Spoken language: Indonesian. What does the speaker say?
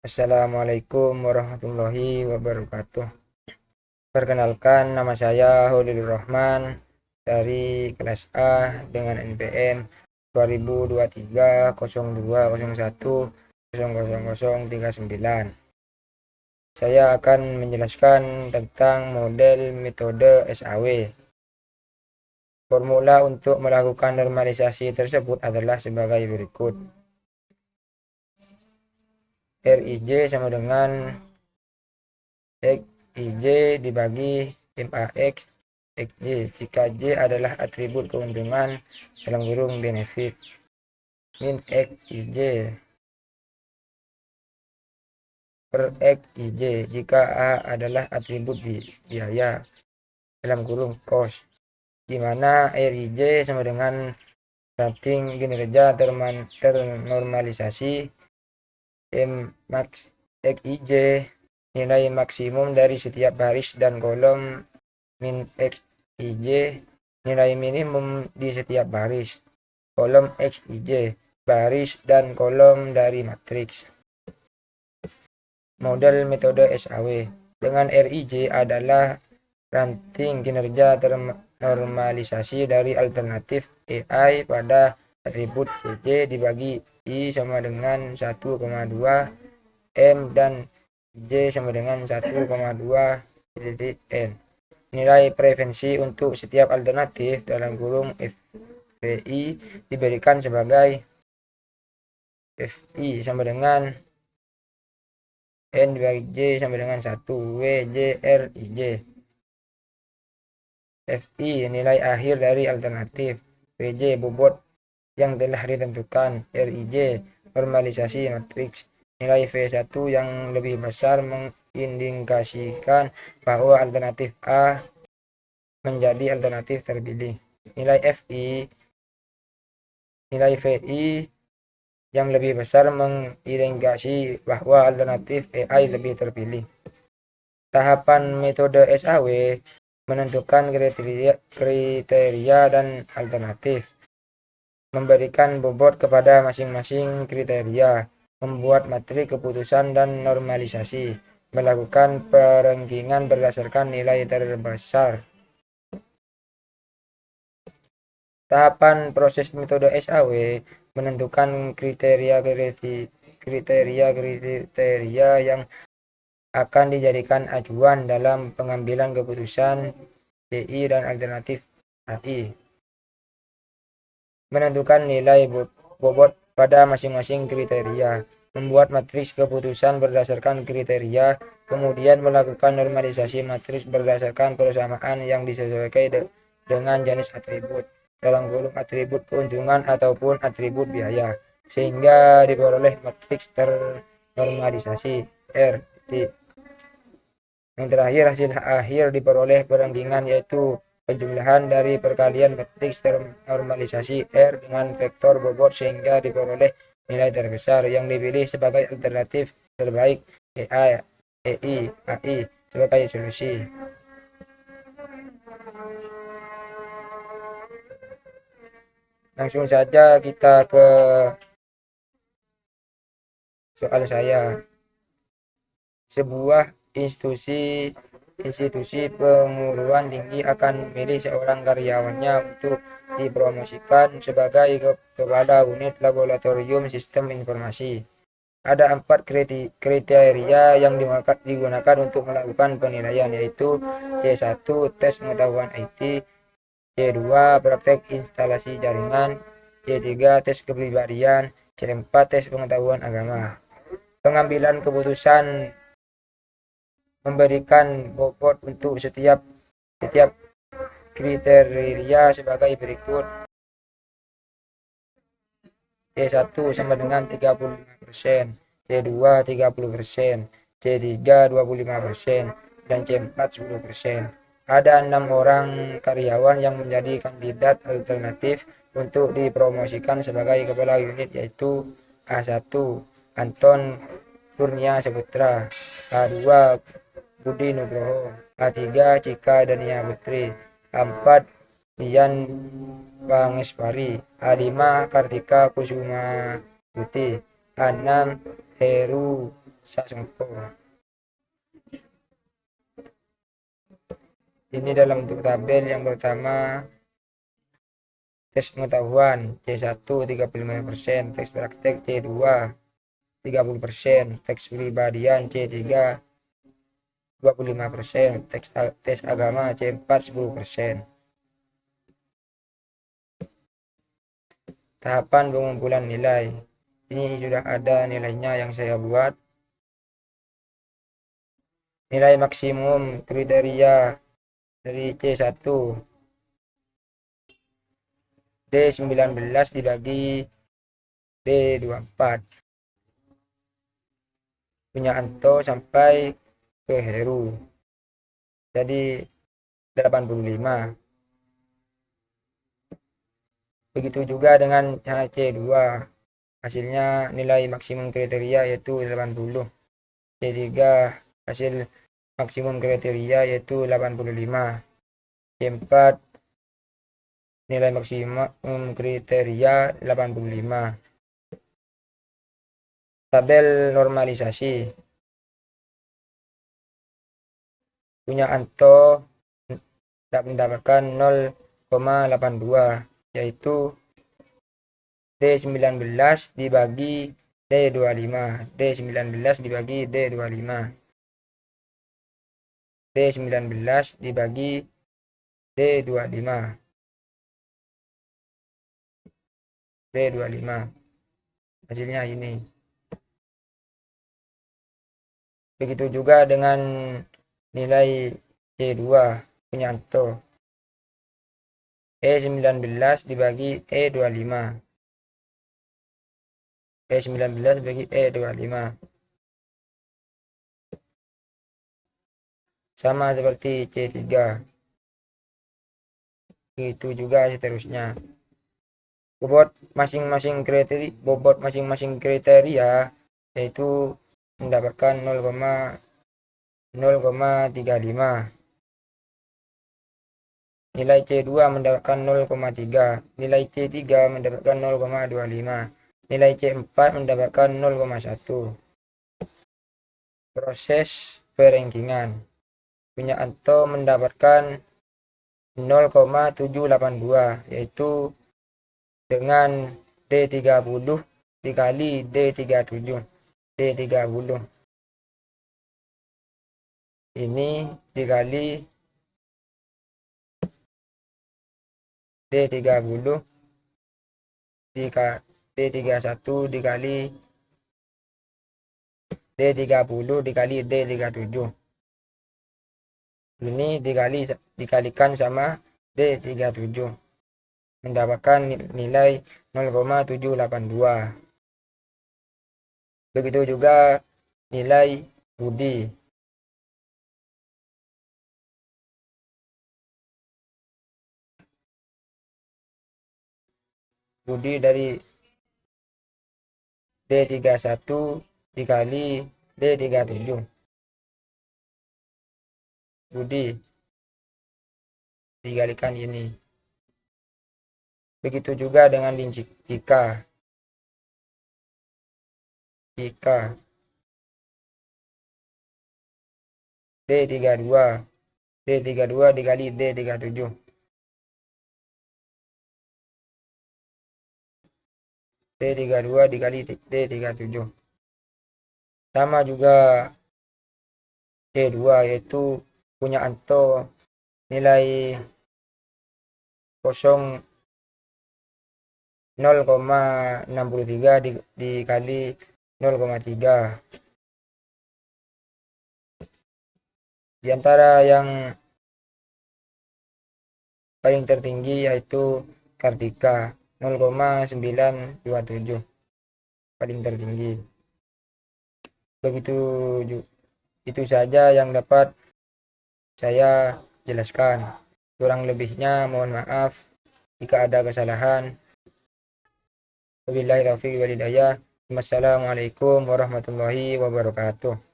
Assalamualaikum warahmatullahi wabarakatuh. Perkenalkan, nama saya Holilur Rahman dari kelas A dengan NPM 2023 0201000039. Saya akan menjelaskan tentang model metode SAW. Formula untuk melakukan normalisasi tersebut adalah sebagai berikut. Rij sama dengan Xij dibagi MAX Xj jika J adalah atribut keuntungan (benefit) min Xij per Xij jika A adalah atribut biaya (cost), di mana Rij sama dengan rating kinerja ternormalisasi Max Xij nilai maksimum dari setiap baris dan kolom min Xij nilai minimum di setiap baris, kolom Xij, baris dan kolom dari matriks. Model metode SAW dengan Rij adalah ranting kinerja ternormalisasi dari alternatif EI pada atribut Cj dibagi I sama dengan 1,2 M dan J sama dengan 1,2 n. Nilai preferensi untuk setiap alternatif (FPI) diberikan sebagai FI sama dengan N dibagi J sama dengan 1 WJRIJ. FI nilai akhir dari alternatif, WJ bobot yang telah ditentukan, Rij normalisasi matriks. Nilai V1 yang lebih besar mengindikasikan bahwa alternatif A menjadi alternatif terpilih. Nilai VI yang lebih besar mengindikasi bahwa alternatif EI lebih terpilih. Tahapan metode SAW menentukan kriteria dan alternatif, memberikan bobot kepada masing-masing kriteria, membuat matriks keputusan dan normalisasi, melakukan perengkingan berdasarkan nilai terbesar. Tahapan proses metode SAW menentukan kriteria yang akan dijadikan acuan dalam pengambilan keputusan DI dan alternatif AI. Menentukan nilai bobot pada masing-masing kriteria, membuat matriks keputusan berdasarkan kriteria, kemudian melakukan normalisasi matriks berdasarkan persamaan yang disesuaikan dengan jenis atribut atribut keuntungan ataupun atribut biaya, sehingga diperoleh matriks ternormalisasi RT. Yang terakhir, hasil akhir diperoleh perengkingan, yaitu penjumlahan dari perkalian matriks ternormalisasi R dengan vektor bobot sehingga diperoleh nilai terbesar yang dipilih sebagai alternatif terbaik AI sebagai solusi. Langsung saja kita ke soal saya. Sebuah institusi perguruan tinggi akan memilih seorang karyawannya untuk dipromosikan sebagai kepala unit laboratorium sistem informasi. Ada 4 kriteria yang digunakan untuk melakukan penilaian, yaitu C1 tes pengetahuan IT, C2 praktek instalasi jaringan, C3 tes kepribadian, C4 tes pengetahuan agama. Pengambilan keputusan memberikan bobot untuk setiap kriteria sebagai berikut. C1 sama dengan 35%, C2 30%, C3 25%, dan C4 10%. Ada 6 orang karyawan yang menjadi kandidat alternatif untuk dipromosikan sebagai kepala unit, yaitu A1 Anton Kurnia Saputra, A2 Budi Nugroho, A3 Cika Dania Putri, A4 Dian Pangeswari, A5 Kartika Kusuma Putih, A6 Heru Sasongko. Ini dalam bentuk tabel. Yang pertama, tes pengetahuan C1 35%, tes praktek C2 30%, tes pribadian C3 25%, tes agama C4 10%. Tahapan pengumpulan nilai. Ini sudah ada nilainya yang saya buat. Nilai maksimum kriteria dari C1 D19 dibagi D24. Punya Anto sampai ke Heru. Jadi 85. Begitu juga dengan C2. Hasilnya nilai maksimum kriteria yaitu 80. C3 hasil maksimum kriteria yaitu 85. C4 nilai maksimum kriteria 85. Tabel normalisasi. Punya Anto mendapatkan 0,82 yaitu D19 dibagi D25. D19 dibagi D25. D19 dibagi D25. D25. Hasilnya ini. Begitu juga dengan nilai C2 punya Anto. E19 dibagi E25. E19 dibagi E25. Sama seperti C3. Itu juga seterusnya. Bobot masing-masing kriteria yaitu mendapatkan 0,35. Nilai C2 mendapatkan 0,3. Nilai C3 mendapatkan 0,25. Nilai C4 mendapatkan 0,1. Proses perengkingan. Punya Anto mendapatkan 0,782 yaitu dengan D30 dikali D37. D30 ini dikali D30 D31 dikali D30 dikali D37. Ini dikalikan sama D37 mendapatkan nilai 0,782. Begitu juga nilai Budi. Budi dari D31 dikali D37. Budi dikalikan ini. Begitu juga dengan jika D32 dikali D37. D32 dikali D37. Sama juga C2 yaitu punya Anto nilai 0,63 dikali 0,3. Di antara yang paling tertinggi yaitu Kartika 0,927 paling tertinggi. Begitu itu saja yang dapat saya jelaskan. Kurang lebihnya mohon maaf jika ada kesalahan. Wabillahi taufiq wal hidayah. Wassalamualaikum warahmatullahi wabarakatuh.